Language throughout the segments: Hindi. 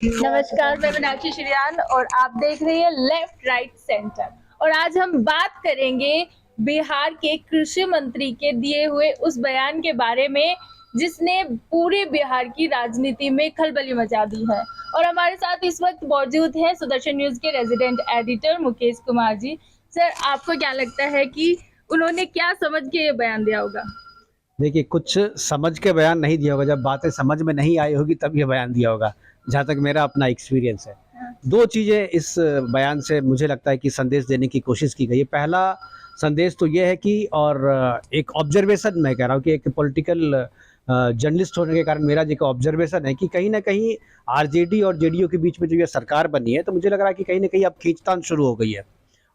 नमस्कार, मैं मीनाक्षी श्रीयान और आप देख रहे हैं लेफ्ट राइट सेंटर। और आज हम बात करेंगे बिहार के कृषि मंत्री के दिए हुए उस बयान के बारे में जिसने पूरे बिहार की राजनीति में खलबली मचा दी है। और हमारे साथ इस वक्त मौजूद है सुदर्शन न्यूज के resident editor Mukesh Kumar ji. Sir, आपको क्या लगता है कि उन्होंने क्या समझ के ये बयान दिया होगा? देखिए, कुछ समझ के बयान नहीं दिया होगा, जब बातें समझ में नहीं आई होगी तब ये बयान दिया होगा, जहाँ तक मेरा अपना एक्सपीरियंस है। 2 चीज़ें इस बयान से मुझे लगता है कि संदेश देने की कोशिश की गई है। पहला संदेश तो ये है कि और एक ऑब्ज़र्वेशन मैं कह रहा हूँ कि एक पॉलिटिकल जर्नलिस्ट होने के कारण मेरा जो एक ऑब्ज़र्वेशन है कि कहीं न कहीं आरजेडी और जेडीयू के बीच में जो ये सरकार बनी है, तो मुझे लग रहा है कि कहीं न कहीं अब खींचतान शुरू हो गई है।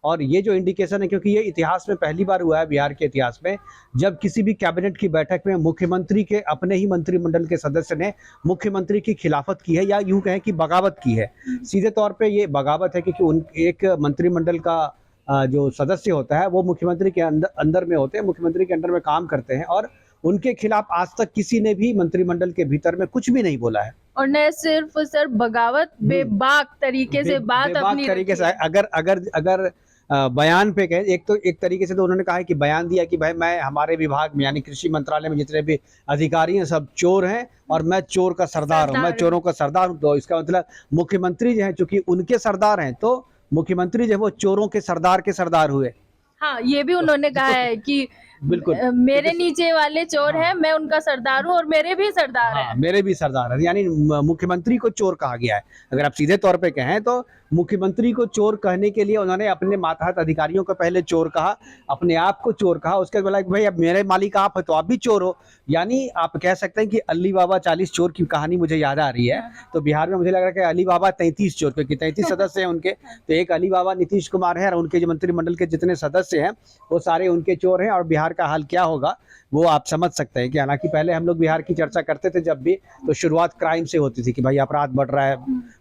और ये जो इंडिकेशन है, क्योंकि ये इतिहास में पहली बार हुआ है बिहार के इतिहास में, जब किसी भी कैबिनेट की बैठक में मुख्यमंत्री के अपने ही मंत्रिमंडल के सदस्य ने मुख्यमंत्री की खिलाफत की है या यूं कहें कि बगावत की है। सीधे तौर पे ये बगावत है, क्योंकि उन एक मंत्रिमंडल का जो सदस्य होता है वो मुख्यमंत्री के अंदर अंदर में होते हैं, मुख्यमंत्री के अंडर में काम करते हैं, और उनके खिलाफ आज तक किसी ने भी मंत्रिमंडल के भीतर में कुछ भी नहीं बोला है। और न सिर्फ सर बगावत, बेबाक तरीके से बात बेबाक अपनी तरीके रखी से है। अगर अगर अगर बयान पे कहें, एक तो एक तरीके से तो उन्होंने कहा है कि बयान दिया कि भाई मैं हमारे विभाग में यानी कृषि मंत्रालय में जितने भी अधिकारी हैं सब चोर हैं और मैं चोर का सरदार हूँ, मैं सरदार चोरों का सरदार हूँ। तो इसका मतलब मुख्यमंत्री जो है, चूंकि उनके सरदार हैं, तो मुख्यमंत्री जो है वो चोरों के सरदार हुए। हाँ, ये भी उन्होंने कहा है कि बिल्कुल, मेरे क्योंकि नीचे वाले चोर हाँ हैं, मैं उनका सरदार हूँ और मेरे भी सरदार हाँ, हैं। मेरे भी सरदार हैं, यानी मुख्यमंत्री को चोर कहा गया है। अगर आप सीधे तौर पे कहें तो मुख्यमंत्री को चोर कहने के लिए उन्होंने अपने मातहत अधिकारियों को पहले चोर कहा, अपने आप को चोर कहा, उसके बाद बोला कि भाई अब मेरे मालिक आप हैं तो आप भी चोर हो। यानी आप कह सकते हैं कि अली बाबा 40 चोर की कहानी मुझे याद आ रही है। तो बिहार में मुझे लग रहा है कि अली बाबा 33 चोर, क्योंकि 33 सदस्य हैं उनके। तो एक अली बाबा नीतीश कुमार है और उनके जो मंत्रिमंडल के जितने सदस्य हैं वो सारे उनके चोर हैं। और बिहार का हाल क्या होगा वो आप समझ सकते हैं कि हालांकि पहले हम लोग बिहार की चर्चा करते थे जब भी, तो शुरुआत क्राइम से होती थी कि भाई अपराध बढ़ रहा है।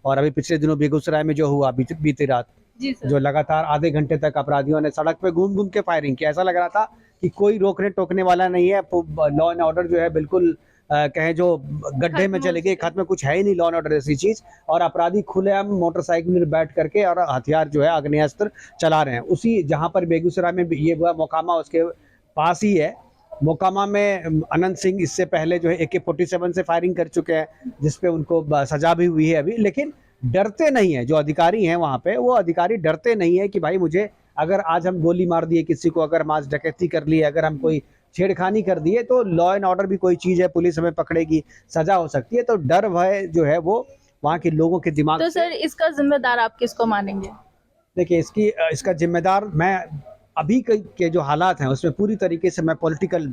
और अभी पिछले दिनों बेगूसराय में जो हुआ बीती रात, जी सर। जो लगातार आधे घंटे तक अपराधियों ने सड़क पे घूम घूम के फायरिंग की, ऐसा लग रहा था कि कोई रोकने टोकने वाला नहीं है। लॉ एंड ऑर्डर जो है बिल्कुल कहें जो गड्ढे में खत्म हो चले गए, चुका है। खत्म में कुछ है ही नहीं लॉ एंड ऑर्डर ऐसी चीज। और अपराधी खुलेआम मोटरसाइकिल में बैठ करके और हथियार जो है आग्नेयास्त्र चला रहे हैं। उसी जहां पर बेगूसराय में ये हुआ, मोकामा उसके पास ही है। मोकामा में अनंत सिंह इससे पहले जो है AK-47 से फायरिंग कर चुके हैं, जिसपे उनको सजा भी हुई है अभी। लेकिन डरते नहीं है जो अधिकारी हैं वहां पे, वो अधिकारी डरते नहीं है कि भाई मुझे अगर आज हम गोली मार दिए किसी को, अगर हम आज डकैती कर लिए, अगर हम कोई छेड़खानी कर दिए, तो लॉ एंड ऑर्डर भी कोई चीज है, पुलिस हमें पकड़ेगी, सजा हो सकती है। तो डर भय जो है वो वहाँ के लोगों के दिमाग तो से। सर, इसका जिम्मेदार आप किसको मानेंगे? देखिए, इसका जिम्मेदार मैं अभी के जो हालात हैं उसमें पूरी तरीके से मैं पॉलिटिकल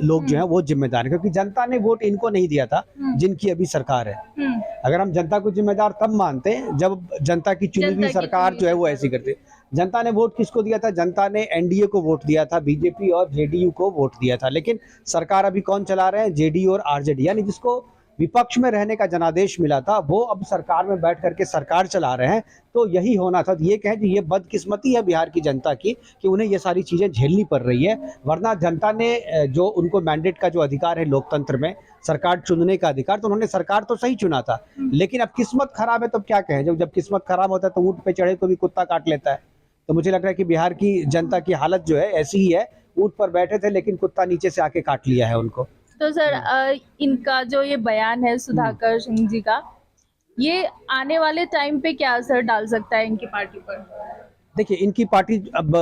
लोग जो हैं वो जिम्मेदार हैं, क्योंकि जनता ने वोट इनको नहीं दिया था जिनकी अभी सरकार है। हम्म। अगर हम जनता को जिम्मेदार तब मानते हैं जब जनता की चुनी हुई जनता की सरकार चुनी जो है हुई वो सरकार ऐसी करती होती है। जनता ने वोट किसको दिया था? जनता ने एनडीए को वोट दिया था, बीजेपी और जेडीयू को वोट दिया था। लेकिन सरकार अभी कौन चला रहे हैं? जेडीयू और आरजेडी, यानी जिसको विपक्ष में रहने का जनादेश मिला था वो अब सरकार में बैठ करके सरकार चला रहे हैं। तो यही होना था। ये कहें कि ये बदकिस्मती है बिहार की जनता की कि उन्हें ये सारी चीजें झेलनी पड़ रही है। वरना जनता ने जो उनको मैंडेट का जो अधिकार है लोकतंत्र में, सरकार चुनने का अधिकार, तो उन्होंने सरकार तो सही चुना था। लेकिन अब किस्मत खराब है तो क्या कहें? जब जब किस्मत खराब होता है तो ऊँट पे चढ़े को भी कुत्ता काट लेता है। तो मुझे लग रहा है कि बिहार की जनता की हालत जो है ऐसी ही है। ऊँट पर बैठे थे लेकिन कुत्ता नीचे से आके काट लिया है उनको। तो सर, इनका जो ये बयान है सुधाकर सिंह जी का, ये आने वाले टाइम पे क्या असर डाल सकता है इनकी पार्टी पर? देखिए, इनकी पार्टी अब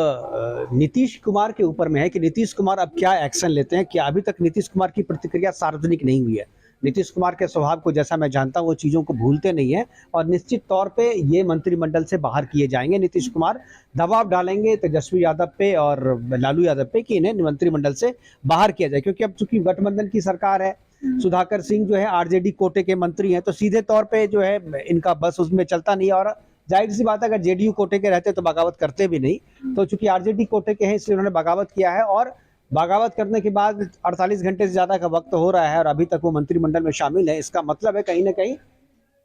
नीतीश कुमार के ऊपर में है कि नीतीश कुमार अब क्या एक्शन लेते हैं। क्या अभी तक नीतीश कुमार की प्रतिक्रिया सार्वजनिक नहीं हुई है। नीतीश कुमार के स्वभाव को जैसा मैं जानता हूँ, वो चीज़ों को भूलते नहीं है। और निश्चित तौर पे ये मंत्रिमंडल से बाहर किए जाएंगे। नीतीश कुमार दबाव डालेंगे तेजस्वी यादव पे और लालू यादव पे कि इन्हें मंत्रिमंडल से बाहर किया जाए, क्योंकि अब चूंकि गठबंधन की सरकार है, सुधाकर सिंह जो है आरजेडी कोटे के मंत्री हैं, तो सीधे तौर पे जो है इनका बस उसमें चलता नहीं है। और जाहिर सी बात है, अगर जेडीयू कोटे के रहते तो बगावत करते भी नहीं। तो चूंकि आरजेडी कोटे के हैं इसलिए उन्होंने बगावत किया है। और बगावत करने के बाद 48 घंटे से ज्यादा का वक्त हो रहा है और अभी तक वो मंत्रिमंडल में शामिल है। इसका मतलब है कहीं ना कहीं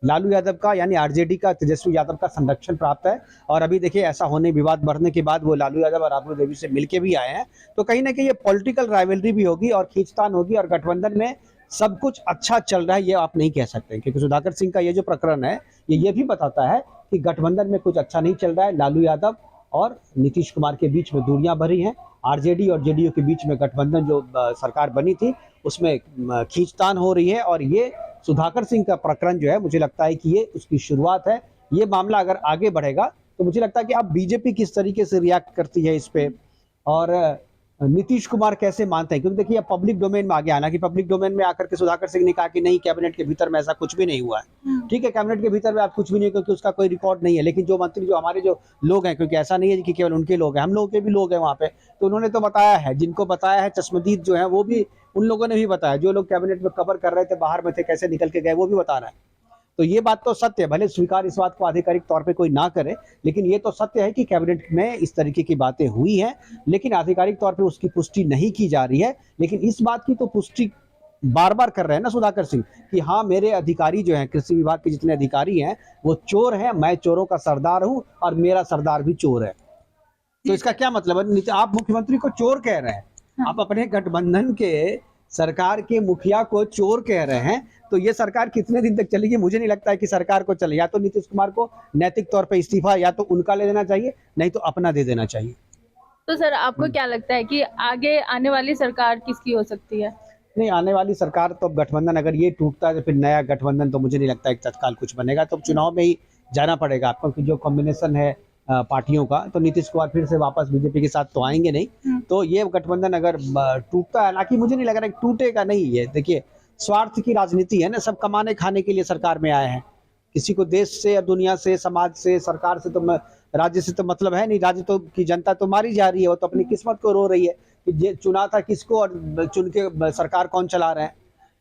लालू यादव का यानी आरजेडी का, तेजस्वी यादव का संरक्षण प्राप्त है। और अभी देखिए, ऐसा होने, विवाद बढ़ने के बाद वो लालू यादव और राबड़ी देवी से मिलके भी आए हैं। तो कहीं ना कहीं ये पॉलिटिकल राइवलरी भी होगी और खींचतान होगी और गठबंधन में सब कुछ अच्छा चल रहा है ये आप नहीं कह सकते, क्योंकि सुधाकर सिंह का ये जो प्रकरण है ये भी बताता है कि गठबंधन में कुछ अच्छा नहीं चल रहा है। लालू यादव और नीतीश कुमार के बीच में दूरियां बढ़ी हैं, आरजेडी और जेडीयू के बीच में गठबंधन जो सरकार बनी थी उसमें खींचतान हो रही है, और ये सुधाकर सिंह का प्रकरण जो है मुझे लगता है कि ये उसकी शुरुआत है। ये मामला अगर आगे बढ़ेगा तो मुझे लगता है कि अब बीजेपी किस तरीके से रिएक्ट करती है इस पे, और नीतीश कुमार कैसे मानते हैं, क्योंकि देखिए पब्लिक डोमेन में आ गया, हालांकि पब्लिक डोमेन में आकर के सुधाकर सिंह ने कहा कि नहीं कैबिनेट के भीतर में ऐसा कुछ भी नहीं हुआ है। ठीक है, कैबिनेट के भीतर में आप कुछ भी नहीं, क्योंकि उसका कोई रिकॉर्ड नहीं है, लेकिन जो मंत्री जो हमारे जो लोग हैं, क्योंकि ऐसा नहीं है कि केवल उनके लोग हैं, हम लोगों के भी लोग हैं वहाँ पे, तो उन्होंने तो बताया है, जिनको बताया है चश्मदीद जो है वो भी उन लोगों ने भी बताया, जो लोग कैबिनेट में कवर कर रहे थे बाहर में थे कैसे निकल के गए वो भी बता रहा है। तो ये बात तो सत्य है, भले स्वीकार इस बात को आधिकारिक तौर पे कोई ना करे, लेकिन ये तो सत्य है कि कैबिनेट में इस तरीके की बातें हुई हैं, लेकिन आधिकारिक तौर पे उसकी पुष्टि नहीं की जा रही है। लेकिन इस बात की तो पुष्टि बार बार कर रहे हैं ना सुधाकर सिंह कि हाँ मेरे अधिकारी जो हैं, कृषि विभाग के जितने अधिकारी हैं वो चोर हैं, मैं चोरों का सरदार हूँ और मेरा सरदार भी चोर है। तो इसका क्या मतलब है? आप मुख्यमंत्री को चोर कह रहे हैं, आप अपने गठबंधन के सरकार के मुखिया को चोर कह रहे हैं, तो ये सरकार कितने दिन तक चलेगी? मुझे नहीं लगता है कि सरकार को चले, या तो नीतीश कुमार को नैतिक तौर पे इस्तीफा या तो उनका ले देना चाहिए, नहीं तो अपना दे देना चाहिए। तो सर आपको क्या लगता है कि आगे आने वाली सरकार किसकी हो सकती है? नहीं, आने वाली सरकार तो गठबंधन अगर ये टूटता है तो फिर नया गठबंधन तो मुझे नहीं लगता है कि तत्काल कुछ बनेगा, तो चुनाव में ही जाना पड़ेगा आपको, क्योंकि जो कॉम्बिनेशन है पार्टियों का, तो नीतीश कुमार फिर से वापस बीजेपी के साथ तो आएंगे नहीं। तो ये गठबंधन अगर टूटता है, हालांकि मुझे नहीं लग रहा है टूटेगा नहीं। ये देखिए स्वार्थ की राजनीति है ना, सब कमाने खाने के लिए सरकार में आए हैं, किसी को देश से या दुनिया से समाज से सरकार से तो राज्य से तो मतलब है नहीं, राज्य तो की जनता तो मारी जा रही है, वो तो अपनी किस्मत को रो रही है कि चुना था किसको और चुन के सरकार कौन चला रहे हैं।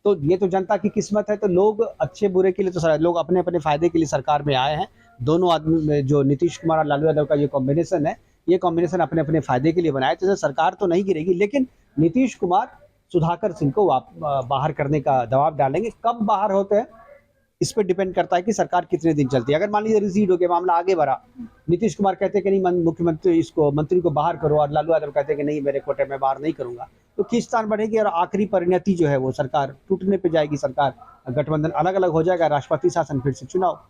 तो ये तो जनता की किस्मत है, तो लोग अच्छे बुरे के लिए तो लोग अपने अपने फायदे के लिए सरकार में आए हैं। दोनों आदमी में जो नीतीश कुमार और लालू यादव का ये कॉम्बिनेशन है, ये कॉम्बिनेशन अपने अपने फायदे के लिए बनाया, तो सरकार तो नहीं गिरेगी, लेकिन नीतीश कुमार सुधाकर सिंह को बाहर करने का दबाव डालेंगे। कब बाहर होते हैं इस पर डिपेंड करता है कि सरकार कितने दिन चलती है। अगर मान लीजिए रिसीड हो गया, मामला आगे बढ़ा, नीतीश कुमार कहते हैं कि नहीं मुख्यमंत्री इसको मंत्री को बाहर करो, और लालू यादव कहते हैं कि नहीं मेरे कोटे में बाहर नहीं करूंगा, तो खींचतान बढ़ेगी और आखिरी परिणति जो है वो सरकार टूटने पे जाएगी, सरकार गठबंधन अलग अलग हो जाएगा, राष्ट्रपति शासन फिर से चुनाव।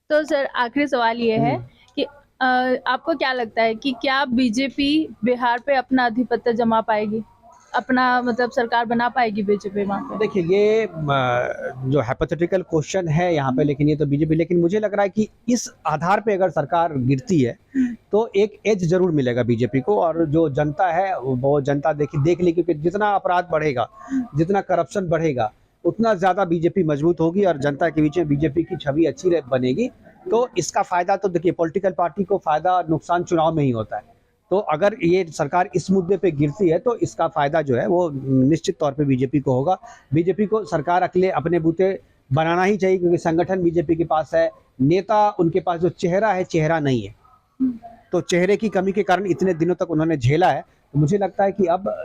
तो सर आखिरी सवाल ये है कि आपको क्या लगता है कि क्या बीजेपी बिहार पे अपना आधिपत्य जमा पाएगी, अपना मतलब सरकार बना पाएगी बीजेपी वहाँ पे? देखिए ये जो हाइपोथेटिकल क्वेश्चन है यहाँ पे, लेकिन ये तो बीजेपी, लेकिन मुझे लग रहा है कि इस आधार पे अगर सरकार गिरती है तो एक एज जरूर मिलेगा बीजेपी को, और जो जनता है वो जनता देख ले, क्योंकि जितना अपराध बढ़ेगा, जितना करप्शन बढ़ेगा, उतना ज्यादा बीजेपी मजबूत होगी और जनता के बीच में बीजेपी की छवि अच्छी बनेगी। तो इसका फायदा तो देखिए पॉलिटिकल पार्टी को फायदा और नुकसान चुनाव में ही होता है, तो अगर ये सरकार इस मुद्दे पे गिरती है तो इसका फायदा जो है वो निश्चित तौर पे बीजेपी को होगा। बीजेपी को सरकार अकेले अपने बूते बनाना ही चाहिए, क्योंकि संगठन बीजेपी के पास है, नेता उनके पास जो चेहरा है चेहरा नहीं है, तो चेहरे की कमी के कारण इतने दिनों तक उन्होंने झेला है। तो मुझे लगता है कि अब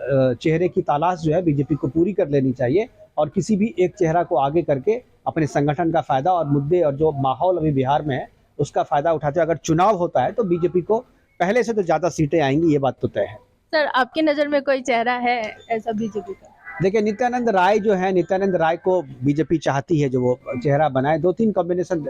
चेहरे की तलाश जो है बीजेपी को पूरी कर लेनी चाहिए, और किसी भी एक चेहरा को आगे करके अपने संगठन का फायदा और मुद्दे और जो माहौल अभी बिहार में है उसका फायदा उठाते हुए अगर चुनाव होता है तो बीजेपी को पहले से तो ज्यादा सीटें आएंगी, ये बात तो तय है। सर आपकी नजर में कोई चेहरा है ऐसा बीजेपी का? देखिए नित्यानंद राय जो है, नित्यानंद राय को बीजेपी चाहती है जो वो चेहरा बनाए। 2-3 कॉम्बिनेशन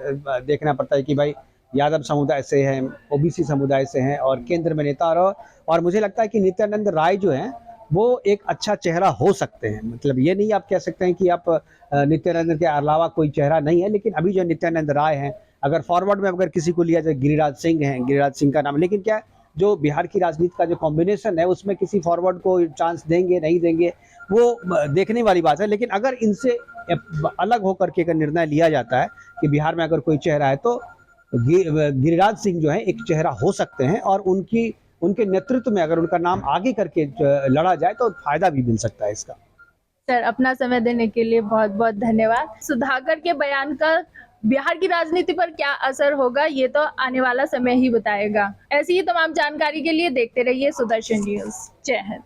देखना पड़ता है कि भाई यादव समुदाय से हैं, ओबीसी समुदाय से हैं और केंद्र में नेता, और मुझे लगता है कि नित्यानंद राय जो है वो एक अच्छा चेहरा हो सकते हैं। मतलब ये नहीं आप कह सकते हैं कि आप नित्यानंद के अलावा कोई चेहरा नहीं है, लेकिन अभी जो नित्यानंद राय हैं, अगर फॉरवर्ड में अगर किसी को लिया जाए गिरिराज सिंह हैं, गिरिराज सिंह का नाम, लेकिन क्या जो बिहार की राजनीति का जो कॉम्बिनेशन है उसमें किसी फॉरवर्ड को चांस देंगे नहीं देंगे वो देखने वाली बात है। लेकिन अगर इनसे अलग होकर के अगर निर्णय लिया जाता है कि बिहार में अगर कोई चेहरा है तो गिरिराज सिंह जो है एक चेहरा हो सकते हैं, और उनके नेतृत्व में अगर उनका नाम आगे करके लड़ा जाए तो फायदा भी मिल सकता है इसका। सर अपना समय देने के लिए बहुत बहुत धन्यवाद। सुधाकर के बयान का बिहार की राजनीति पर क्या असर होगा ये तो आने वाला समय ही बताएगा। ऐसी ही तमाम जानकारी के लिए देखते रहिए सुदर्शन न्यूज। जय हिंद।